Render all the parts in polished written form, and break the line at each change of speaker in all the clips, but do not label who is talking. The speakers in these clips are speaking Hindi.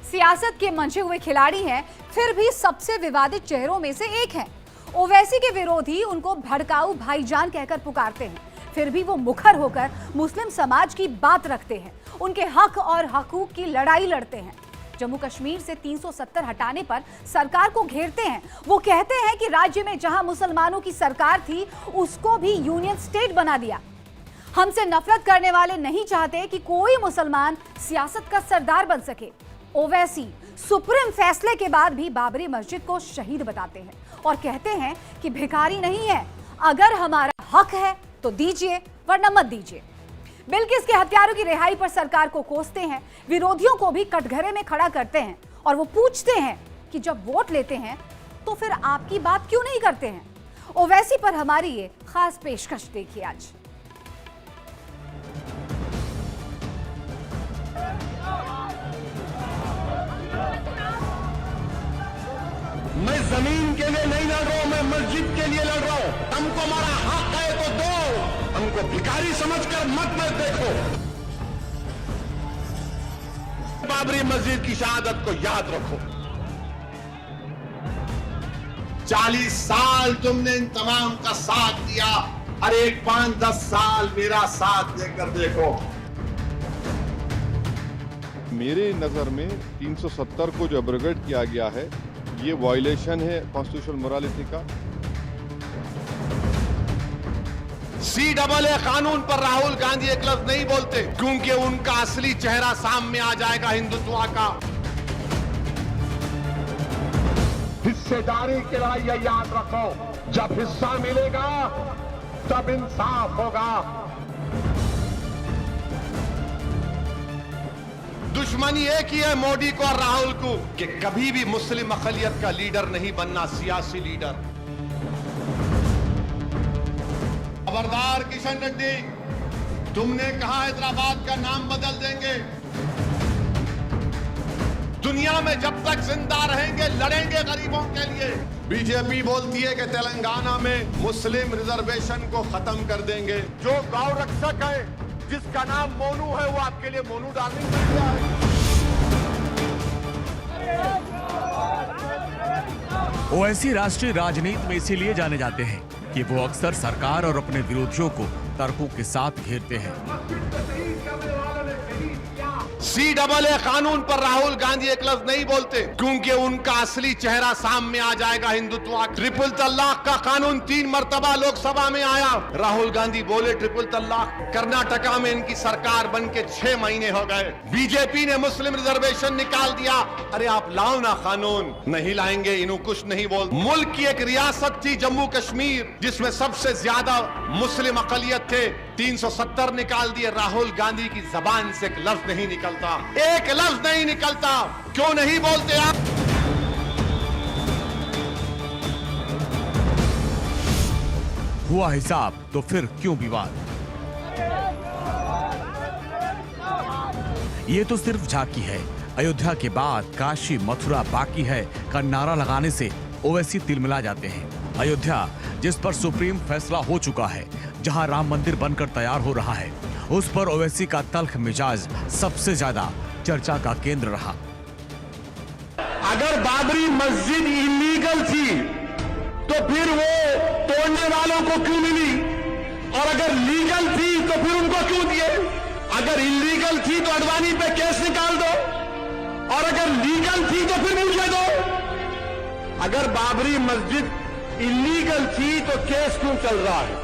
सियासत के मंचे हुए खिलाड़ी हैं, फिर भी सबसे विवादित चेहरों में से एक हैं। ओवैसी के विरोधी उनको भड़काऊ भाईजान कहकर पुकारते हैं, फिर भी वो मुखर होकर मुस्लिम समाज की बात रखते हैं, उनके हक और हकूक की लड़ाई लड़ते हैं। जम्मू कश्मीर से 370 हटाने पर सरकार को घेरते हैं। वो कहते हैं कि राज्य में जहां मुसलमानों की सरकार थी, उसको भी यूनियन स्टेट बना दिया। हमसे नफरत करने वाले नहीं चाहते कि कोई मुसलमान सियासत का सरदार बन सके। ओवैसी सुप्रीम फैसले के बाद भी बाबरी मस्जिद को शहीद बताते हैं और कहते हैं कि भिखारी नहीं है, अगर हमारा हक है तो दीजिए, वरना मत दीजिए। बिल्किस के हत्यारों की रिहाई पर सरकार को कोसते हैं, विरोधियों को भी कटघरे में खड़ा करते हैं और वो पूछते हैं कि जब वोट लेते हैं तो फिर आपकी बात क्यों नहीं करते हैं। ओवैसी पर हमारी ये खास पेशकश देखिए आज।
मैं जमीन के लिए नहीं लड़ रहा हूं, मैं मस्जिद के लिए लड़ रहा हूं। हमको हमारा हक है तो दो, हमको भिखारी समझकर मत देखो। बाबरी मस्जिद की शहादत को याद रखो। 40 साल तुमने इन तमाम का साथ दिया, अरे 5-10 साल मेरा साथ देकर देखो।
मेरे नजर में 370 को जो एब्रोगेट किया गया है, ये वायलेशन है कॉन्स्टिट्यूशनल मोरालिटी का।
CAA कानून पर राहुल गांधी एक लफ्ज नहीं बोलते, क्योंकि उनका असली चेहरा सामने आ जाएगा हिंदुत्व का। हिस्सेदारी की लड़ाई याद रखो, जब हिस्सा मिलेगा तब इंसाफ होगा। दुश्मनी एक ही है मोदी को और राहुल को कि कभी भी मुस्लिम अक़लियत का लीडर नहीं बनना, सियासी लीडर। खबरदार किशन रेड्डी, तुमने कहा हैदराबाद का नाम बदल देंगे। दुनिया में जब तक जिंदा रहेंगे लड़ेंगे गरीबों के लिए। बीजेपी बोलती है कि तेलंगाना में मुस्लिम रिजर्वेशन को खत्म कर देंगे। जो गौ रक्षक है, जिसका नाम मोनू है, वो आपके लिए मोनू डार्लिंग बन गया है।
ओवैसी राष्ट्रीय राजनीति में इसीलिए जाने जाते हैं कि वो अक्सर सरकार और अपने विरोधियों को तर्कों के साथ घेरते हैं।
CAA कानून पर राहुल गांधी एक लफ्ज नहीं बोलते, क्योंकि उनका असली चेहरा सामने आ जाएगा हिंदुत्व का। ट्रिपल तलाक का कानून 3 मर्तबा लोकसभा में आया, राहुल गांधी बोले ट्रिपल तलाक। कर्नाटका में इनकी सरकार बन के 6 महीने हो गए। बीजेपी ने मुस्लिम रिजर्वेशन निकाल दिया, अरे आप लाओ ना कानून, नहीं लाएंगे, इन्हों कुछ नहीं बोल। मुल्क की एक रियासत थी जम्मू कश्मीर, जिसमें सबसे ज्यादा मुस्लिम अक़लियत थे, 370 निकाल दिए। राहुल गांधी की जबान से एक लफ्ज नहीं निकलता, एक लफ्ज नहीं निकलता। क्यों नहीं बोलते आप?
हुआ हिसाब तो फिर क्यों विवाद? ये तो सिर्फ झांकी है। अयोध्या के बाद काशी मथुरा बाकी है का नारा लगाने से ओवैसी तिलमिला जाते हैं। अयोध्या, जिस पर सुप्रीम फैसला हो चुका है, जहां राम मंदिर बनकर तैयार हो रहा है, उस पर ओवैसी का तल्ख मिजाज सबसे ज्यादा चर्चा का केंद्र रहा।
अगर बाबरी मस्जिद इलीगल थी तो फिर वो तोड़ने वालों को क्यों मिली, और अगर लीगल थी तो फिर उनको क्यों दिए? अगर इलीगल थी तो अडवाणी पे केस निकाल दो, और अगर लीगल थी तो फिर मुझे दो। अगर बाबरी मस्जिद इलीगल थी तो केस क्यों चल रहा है,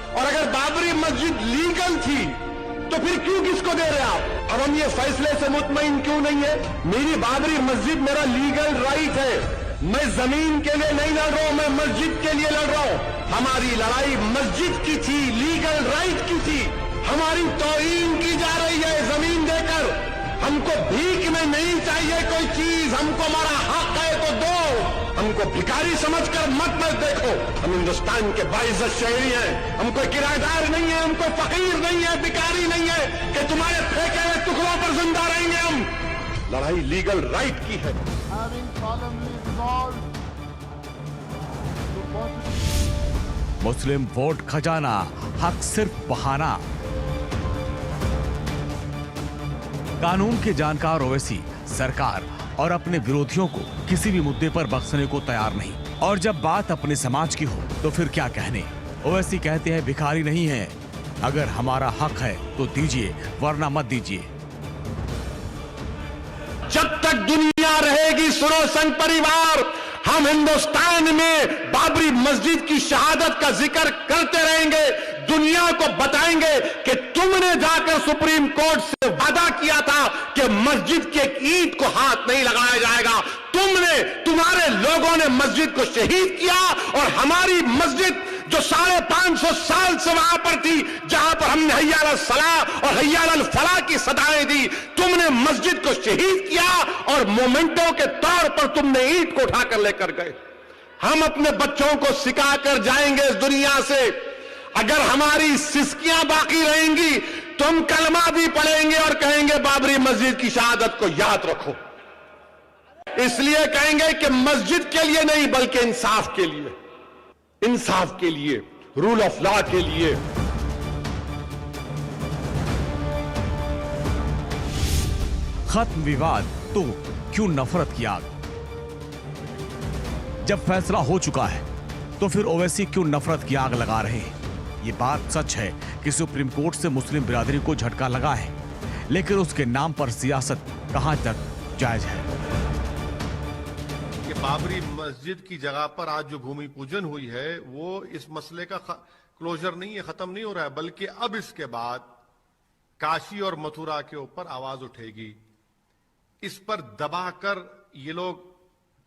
और अगर बाबरी मस्जिद लीगल थी तो फिर क्यों किसको दे रहे आप? और हम ये फैसले से मुतमईन क्यों नहीं है? मेरी बाबरी मस्जिद मेरा लीगल राइट है। मैं जमीन के लिए नहीं लड़ रहा हूं, मैं मस्जिद के लिए लड़ रहा हूं। हमारी लड़ाई मस्जिद की थी, लीगल राइट की थी। हमारी तौहीन की जा रही है जमीन देकर। हमको भीख में नहीं चाहिए कोई चीज, हमको हमारा हक है तो दो, हमको भिखारी समझकर मत देखो। हम हिंदुस्तान के बाइज्जत शहरी हैं, हम कोई किराएदार नहीं है, हम कोई फकीर नहीं है, भिखारी नहीं है कि तुम्हारे फेंके हुए टुकड़ों पर जिंदा रहेंगे। हम लड़ाई लीगल राइट की है।
मुस्लिम वोट खजाना, हक सिर्फ बहाना। कानून के जानकार ओवैसी सरकार और अपने विरोधियों को किसी भी मुद्दे पर बख्शने को तैयार नहीं। और जब बात अपने समाज की हो तो फिर क्या कहने। ओवैसी कहते हैं भिखारी नहीं है, अगर हमारा हक है तो दीजिए वरना मत दीजिए।
जब तक दुनिया रहेगी सुनो संघ परिवार, हम हिंदुस्तान में बाबरी मस्जिद की शहादत का जिक्र करते रहेंगे। दुनिया को बताएंगे कि तुमने जाकर सुप्रीम कोर्ट से वादा किया था कि मस्जिद की एक ईंट को हाथ नहीं लगाया जाएगा। तुम्हारे लोगों ने मस्जिद को शहीद किया और हमारी मस्जिद जो 550 साल से वहां पर थी, जहां पर हमने हैया अल सलाह और हैया अल फलाह की सदाएं दी, तुमने मस्जिद को शहीद किया और मोमेंटो के तौर पर तुमने ईंट को उठाकर लेकर गए। हम अपने बच्चों को सिखाकर जाएंगे इस दुनिया से, अगर हमारी सिस्कियां बाकी रहेंगी तो हम कलमा भी पढ़ेंगे और कहेंगे बाबरी मस्जिद की शहादत को याद रखो। इसलिए कहेंगे कि मस्जिद के लिए नहीं बल्कि इंसाफ के लिए, इंसाफ के लिए, रूल ऑफ लॉ के लिए।
खत्म विवाद तो क्यों नफरत की आग। जब फैसला हो चुका है तो फिर ओवैसी क्यों नफरत की आग लगा रहे हैं। ये बात सच है कि सुप्रीम कोर्ट से मुस्लिम बिरादरी को झटका लगा है, लेकिन उसके नाम पर सियासत कहां तक जायज है।
कि बाबरी मस्जिद की जगह पर आज जो भूमि पूजन हुई है वो इस मसले का क्लोजर नहीं है, खत्म नहीं हो रहा है, बल्कि अब इसके बाद काशी और मथुरा के ऊपर आवाज उठेगी। इस पर दबाकर ये लोग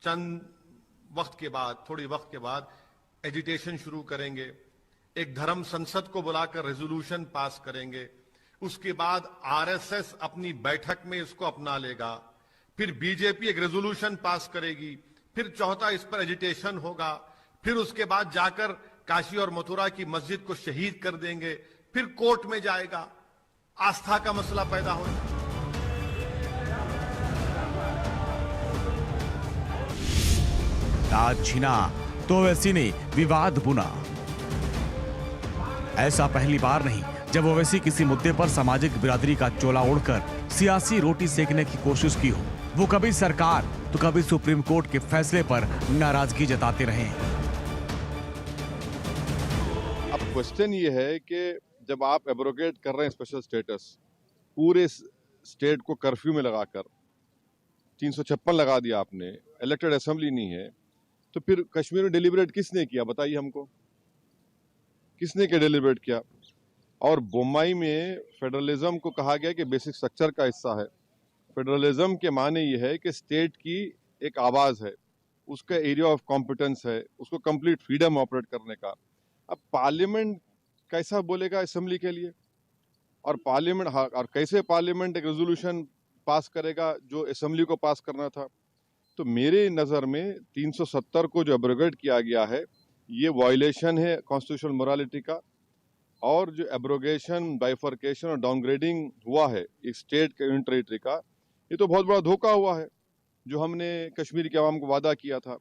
चंद वक्त के बाद, थोड़ी वक्त के बाद एजिटेशन शुरू करेंगे, एक धर्म संसद को बुलाकर रेजोल्यूशन पास करेंगे, उसके बाद आरएसएस अपनी बैठक में इसको अपना लेगा, फिर बीजेपी एक रेजोल्यूशन पास करेगी, फिर चौथा इस पर एजिटेशन होगा, फिर उसके बाद जाकर काशी और मथुरा की मस्जिद को शहीद कर देंगे, फिर कोर्ट में जाएगा, आस्था का मसला पैदा होगा।
ताज छीना तो ओवैसी ने विवाद बुना। ऐसा पहली बार नहीं जब ओवैसी किसी मुद्दे पर सामाजिक बिरादरी का चोला ओढ़कर सियासी रोटी सेकने की कोशिश की हो। वो कभी सरकार तो कभी सुप्रीम कोर्ट के फैसले पर नाराजगी जताते रहे।
अब क्वेश्चन ये है कि जब आप एब्रोगेट कर रहे हैं स्पेशल स्टेटस, पूरे स्टेट को कर्फ्यू में लगाकर 356 लगा दिया आपने, इलेक्टेड असेंबली नहीं है, तो फिर कश्मीर में डिलीबरेट किसने किया बताइए हमको, किसने क्या डिलीबरेट किया। और बोम्बई में फेडरलिज्म को कहा गया कि बेसिक स्ट्रक्चर का हिस्सा है। फेडरलिज्म के माने ये है कि स्टेट की एक आवाज़ है, उसका एरिया ऑफ कॉम्पिटेंस है, उसको कंप्लीट फ्रीडम ऑपरेट करने का। अब पार्लियामेंट कैसा बोलेगा असेंबली के लिए, और पार्लियामेंट और कैसे पार्लियामेंट एक रेजोल्यूशन पास करेगा जो असेंबली को पास करना था। तो मेरे नज़र में 370 को जो एब्रोगेट किया गया है ये वायलेशन है कॉन्स्टिट्यूशनल मोरालिटी का, और जो एब्रोगेशन, बाइफर्केशन और डाउनग्रेडिंग हुआ है एक स्टेट के यूनियन टेरिटरी का, ये तो बहुत बड़ा धोखा हुआ है जो हमने कश्मीर के अवाम को वादा किया था।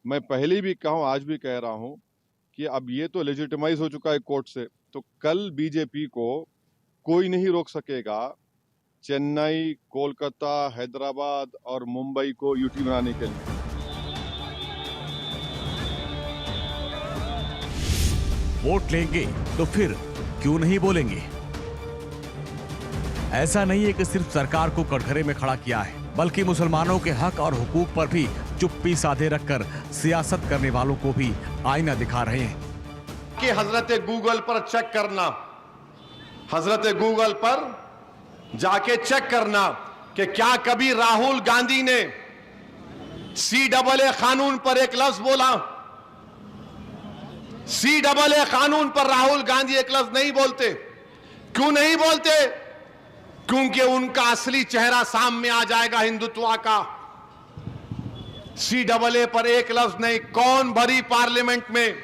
मैं पहले भी कहा हूँ, आज भी कह रहा हूँ कि अब ये तो लेजिटिमाइज हो चुका है कोर्ट से, तो कल बीजेपी को कोई नहीं रोक सकेगा चेन्नई, कोलकाता, हैदराबाद और मुंबई को यूटी बनाने के लिए।
वोट लेंगे तो फिर क्यों नहीं बोलेंगे। ऐसा नहीं है कि सिर्फ सरकार को कटघरे में खड़ा किया है, बल्कि मुसलमानों के हक और हुकूक पर भी चुप्पी साधे रखकर सियासत करने वालों को भी आईना दिखा रहे हैं।
कि हजरत गूगल पर चेक करना, हजरत गूगल पर जाके चेक करना कि क्या कभी राहुल गांधी ने CAA कानून पर एक लफ्ज बोला। CAA कानून पर राहुल गांधी एक लफ्ज नहीं बोलते। क्यों नहीं बोलते? क्योंकि उनका असली चेहरा सामने आ जाएगा हिंदुत्व का। CAA पर एक लफ्ज नहीं। कौन भरी पार्लियामेंट में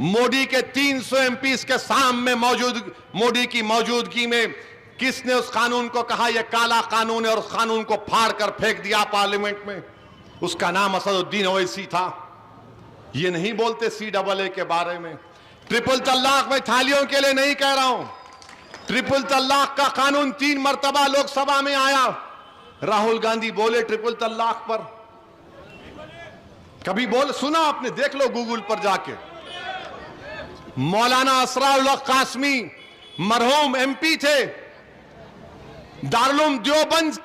मोदी के 300 MPs के सामने मौजूद, मोदी की मौजूदगी में किसने उस कानून को कहा यह काला कानून है और उस कानून को फाड़ कर फेंक दिया पार्लियामेंट में? उसका नाम असदुद्दीन ओवैसी था। ये नहीं बोलते CAA के बारे में। ट्रिपल तलाक में थालियों के लिए नहीं कह रहा हूं। ट्रिपल तलाक का कानून 3 मर्तबा लोकसभा में आया,
राहुल गांधी बोले ट्रिपल तलाक पर? कभी बोल सुना आपने? देख लो गूगल पर जाके। मौलाना असराउल्लाह कासमी मरहूम एमपी थे, दारुल देवबंद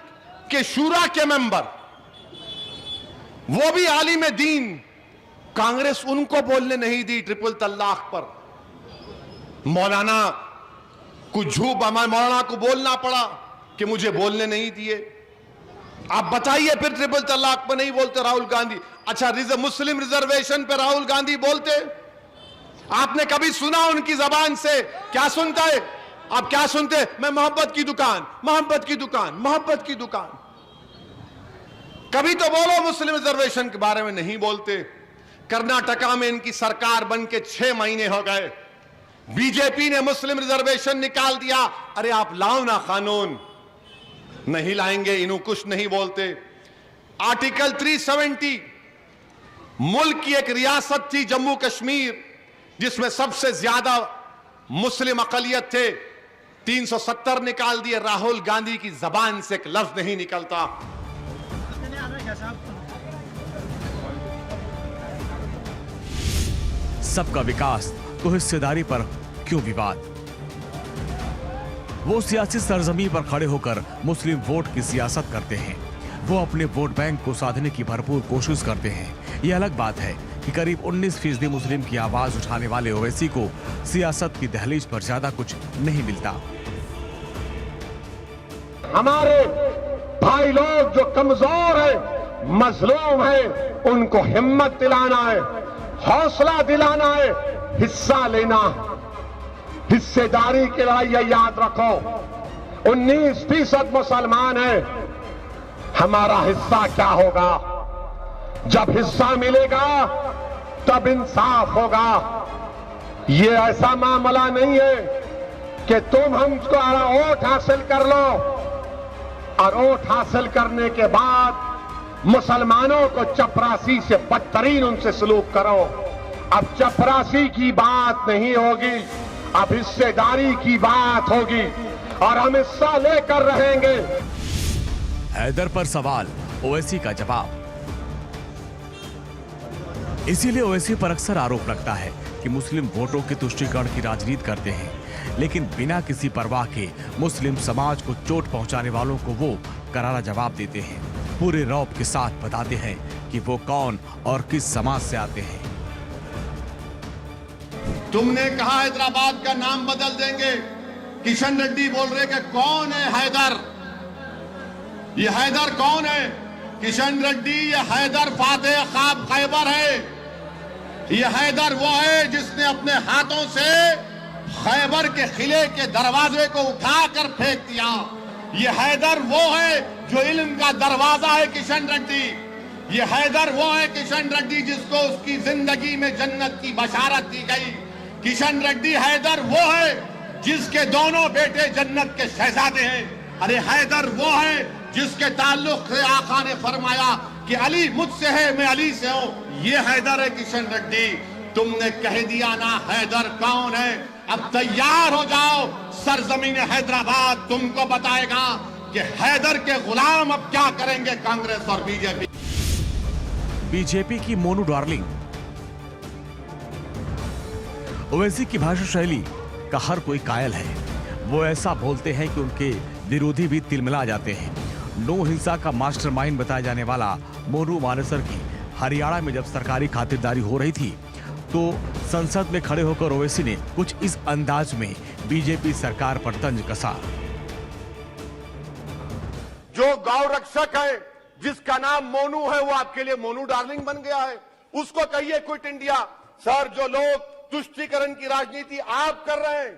के शूरा के मेंबर, वो भी आलिम दीन। कांग्रेस उनको बोलने नहीं दी ट्रिपल तलाक पर। मौलाना मौलाना को बोलना पड़ा कि मुझे बोलने नहीं दिए। आप बताइए फिर ट्रिपल तलाक पर नहीं बोलते राहुल गांधी? अच्छा, मुस्लिम रिजर्वेशन पे राहुल गांधी बोलते? आपने कभी सुना उनकी जबान से? क्या सुनता है? आप क्या सुनते? मैं मोहब्बत की दुकान, मोहब्बत की दुकान, मोहब्बत की दुकान। कभी तो बोलो मुस्लिम रिजर्वेशन के बारे में, नहीं बोलते। कर्नाटका में इनकी सरकार बन के 6 महीने हो गए, बीजेपी ने मुस्लिम रिजर्वेशन निकाल दिया। अरे आप लाओ ना कानून, नहीं लाएंगे, इन्हों कुछ नहीं बोलते। आर्टिकल 370, मुल्क की एक रियासत थी जम्मू कश्मीर जिसमें सबसे ज्यादा मुस्लिम अकलियत थे, 370 निकाल दिए। राहुल गांधी की जबान से एक लफ्ज नहीं निकलता।
सबका विकास तो हिस्सेदारी पर क्यों विवाद? वो सियासी सरजमी पर खड़े होकर मुस्लिम वोट की सियासत करते हैं। वो अपने वोट बैंक को साधने की भरपूर कोशिश करते हैं। ये अलग बात है कि करीब 19% मुस्लिम की आवाज उठाने वाले ओवैसी को सियासत की दहलीज पर ज्यादा कुछ नहीं मिलता।
हमारे भाई लोग जो कमजोर है, मजलूम है, उनको हिम्मत दिलाना है, हौसला दिलाना है, हिस्सा लेना। हिस्सेदारी के लिए यह याद रखो, 19% मुसलमान है, हमारा हिस्सा क्या होगा? जब हिस्सा मिलेगा तब इंसाफ होगा। ये ऐसा मामला नहीं है कि तुम हमको वोट हासिल कर लो और वोट हासिल करने के बाद मुसलमानों को चपरासी से बदतरीन उनसे सलूक करो। अब चपरासी की बात नहीं होगी, अब हिस्सेदारी की बात होगी और हम हिस्सा लेकर रहेंगे।
हैदर पर सवाल, ओवैसी का जवाब। इसीलिए ओवैसी पर अक्सर आरोप लगता है कि मुस्लिम वोटों के तुष्टीकरण की राजनीति करते हैं, लेकिन बिना किसी परवाह के मुस्लिम समाज को चोट पहुंचाने वालों को वो करारा जवाब देते हैं। पूरे रौब के साथ बताते हैं कि वो कौन और किस समाज से आते हैं।
तुमने कहा हैदराबाद का नाम बदल देंगे, किशन रेड्डी बोल रहे कि कौन है हैदर? ये हैदर कौन है? किशन रेड्डी ये हैदर फातेह खाब खैबर है। ये हैदर वो है जिसने अपने हाथों से खैबर के किले के दरवाजे को उठाकर फेंक दिया। ये हैदर वो है जो इल्म का दरवाजा है, किशन रेड्डी। ये हैदर वो है किशन रेड्डी जिसको उसकी जिंदगी में जन्नत की बशारत दी गई। किशन रेड्डी हैदर वो है जिसके दोनों बेटे जन्नत के शहजादे हैं। अरे हैदर वो है जिसके ताल्लुक से आका ने फरमाया कि अली मुझसे है, मैं अली से हूं। ये हैदर है किशन रेड्डी। तुमने कह दिया ना हैदर कौन है। अब तैयार हो जाओ, सरजमीन हैदराबाद तुमको बताएगा कि हैदर के गुलाम अब क्या करेंगे कांग्रेस और बीजेपी।
बीजेपी की मोनू डार्लिंग। ओवैसी की भाषा शैली का हर कोई कायल है। वो ऐसा बोलते हैं कि उनके विरोधी भी तिलमिला जाते हैं। नो हिंसा का मास्टरमाइंड बताया जाने वाला मोनू मानेसर की हरियाणा में जब सरकारी खातिरदारी हो रही थी तो संसद में खड़े होकर ओवैसी ने कुछ इस अंदाज में बीजेपी सरकार पर तंज कसा।
जो गौ रक्षक है जिसका नाम मोनू है वो आपके लिए मोनू डार्लिंग बन गया है। उसको कहिए क्विट इंडिया। सर, जो लोग तुष्टीकरण की राजनीति आप कर रहे हैं,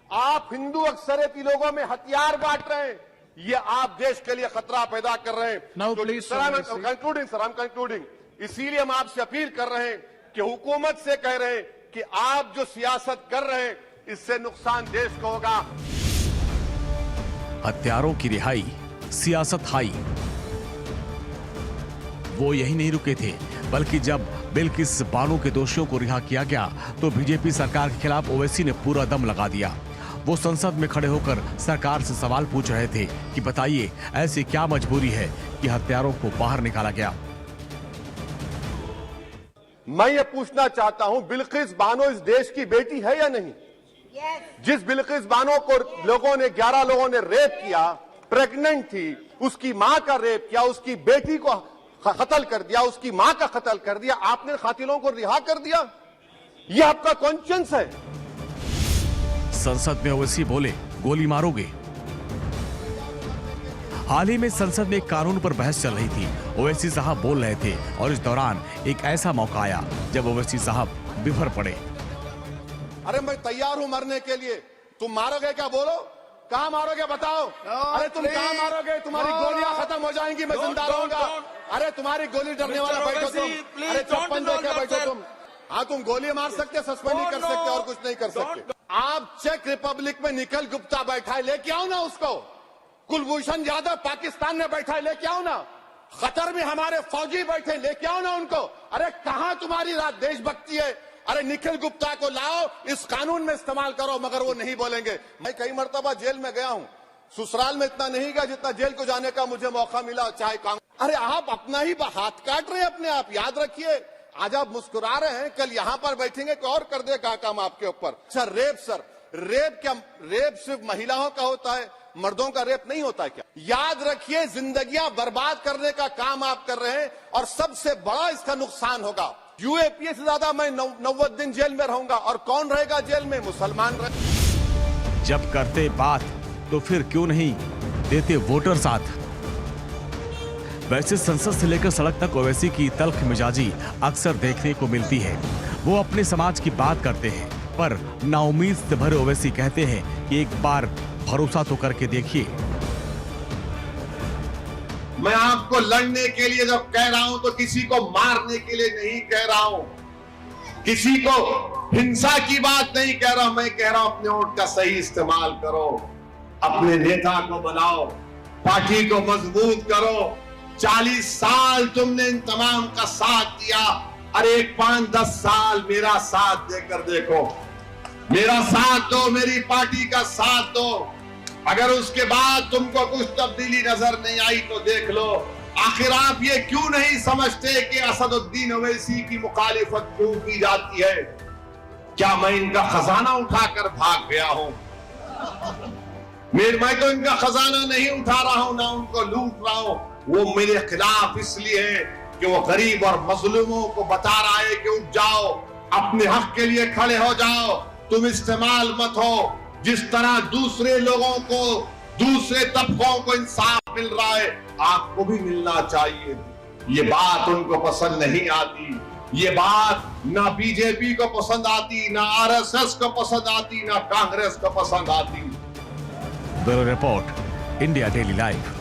आप हिंदू अक्सरियती लोगों में हथियार बांट रहे हैं, ये आप देश के लिए खतरा पैदा कर रहे हैं। कंक्लूडिंग। इसीलिए हम आपसे अपील कर रहे हैं कि हुकूमत से कह रहे हैं कि आप जो सियासत कर रहे हैं इससे नुकसान देश को होगा।
हत्यारों की रिहाई, सियासत हाई। वो यही नहीं रुके थे, बल्कि जब बिल्किस बानो के दोषियों को रिहा किया गया तो बीजेपी सरकार के खिलाफ ओवैसी ने पूरा दम लगा दिया। वो संसद में खड़े होकर सरकार से सवाल पूछ रहे थे कि बताइए ऐसी क्या मजबूरी है कि हत्यारों को बाहर निकाला गया।
मैं ये पूछना चाहता हूं, बिल्किस बानो इस देश की बेटी है या नहीं? जिस बिल्किस बानो को 11 लोगों ने रेप किया, प्रेग्नेंट थी, उसकी मां का रेप किया, उसकी बेटी को कत्ल कर दिया, उसकी मां का कत्ल कर दिया, आपने कातिलों को रिहा कर दिया। यह आपका कॉन्शियंस है?
संसद में ओवैसी बोले, गोली मारोगे। हाल ही में संसद में एक कानून पर बहस चल रही थी। ओवैसी साहब बोल रहे थे और इस दौरान एक ऐसा मौका आया जब ओवैसी साहब बिफर पड़े।
अरे मैं तैयार हूं मरने के लिए, तुम मारोगे क्या? बोलो, कहां मारोगे बताओ? अरे तुम कहां मारोगे? तुम्हारी गोलियां खत्म हो जाएंगी, मैं जिंदा रहूंगा। अरे तुम्हारी गोली डरने वाला बैठो तुम। अरे चप्पन देके बैठो तुम। हाँ, तुम गोली मार सकते, सस्पेंड नहीं कर सकते और कुछ नहीं कर सकते। आप चेक रिपब्लिक में निखिल गुप्ता बैठा है, लेके आओ ना उसको। कुलभूषण यादव पाकिस्तान में बैठा है, लेके आओ ना। कतर में हमारे फौजी बैठे, लेके आओ ना उनको। अरे कहां तुम्हारी देशभक्ति है? अरे निखिल गुप्ता को लाओ, इस कानून में इस्तेमाल करो, मगर वो नहीं बोलेंगे। मैं कई मर्तबा जेल में गया हूं, ससुराल में इतना नहीं गया जितना जेल को जाने का मुझे मौका मिला, चाहे कांग्रेस। अरे आप अपना ही हाथ काट रहे हैं अपने आप, याद रखिए। आज आप मुस्कुरा रहे हैं, कल यहां पर बैठेंगे कोई और कर देगा काम आपके ऊपर। सर रेप क्या? रेप सिर्फ महिलाओं का होता है, मर्दों का रेप नहीं होता क्या? याद रखिए, जिंदगियां बर्बाद करने का काम आप कर रहे हैं और सबसे बड़ा इसका नुकसान होगा। यूएपीए से ज्यादा मैं 90 दिन जेल में रहूंगा, और कौन रहेगा जेल में? मुसलमान रहे।
जब करते बात तो फिर क्यों नहीं देते वोटर साथ। वैसे संसद से लेकर सड़क तक ओवैसी की तल्ख मिजाजी अक्सर देखने को मिलती है। वो अपने समाज की बात करते हैं, पर नाउम्मीद से भरे ओवैसी कहते हैं कि एक बार भरोसा तो करके देखिए।
मैं आपको लड़ने के लिए जब कह रहा हूं तो किसी को मारने के लिए नहीं कह रहा हूं, किसी को हिंसा की बात नहीं कह रहा हूं। मैं कह रहा हूं अपने वोट का सही इस्तेमाल करो, अपने नेता को बनाओ, पार्टी को मजबूत करो। 40 साल तुमने इन तमाम का साथ दिया, अरे 5-10 साल मेरा साथ देकर देखो, मेरा साथ दो, मेरी पार्टी का साथ दो। अगर उसके बाद तुमको कुछ तब्दीली नजर नहीं आई तो देख लो। आखिर आप ये क्यों नहीं समझते कि असदुद्दीन ओवैसी की मुखालिफत क्यों की जाती है? क्या मैं इनका खजाना उठाकर भाग गया हूं? मैं तो इनका खजाना नहीं उठा रहा हूं, ना उनको लूट रहा हूं। वो मेरे खिलाफ इसलिए है कि वो गरीब और मजलूमों को बता रहा है कि उठ जाओ, अपने हक के लिए खड़े हो जाओ, तुम इस्तेमाल मत हो। जिस तरह दूसरे लोगों को, दूसरे तबकों को इंसाफ मिल रहा है, आपको भी मिलना चाहिए। ये बात उनको पसंद नहीं आती। ये बात ना बीजेपी को पसंद आती, ना आरएसएस को पसंद आती, ना कांग्रेस को पसंद आती।
Bureau report, India daily live.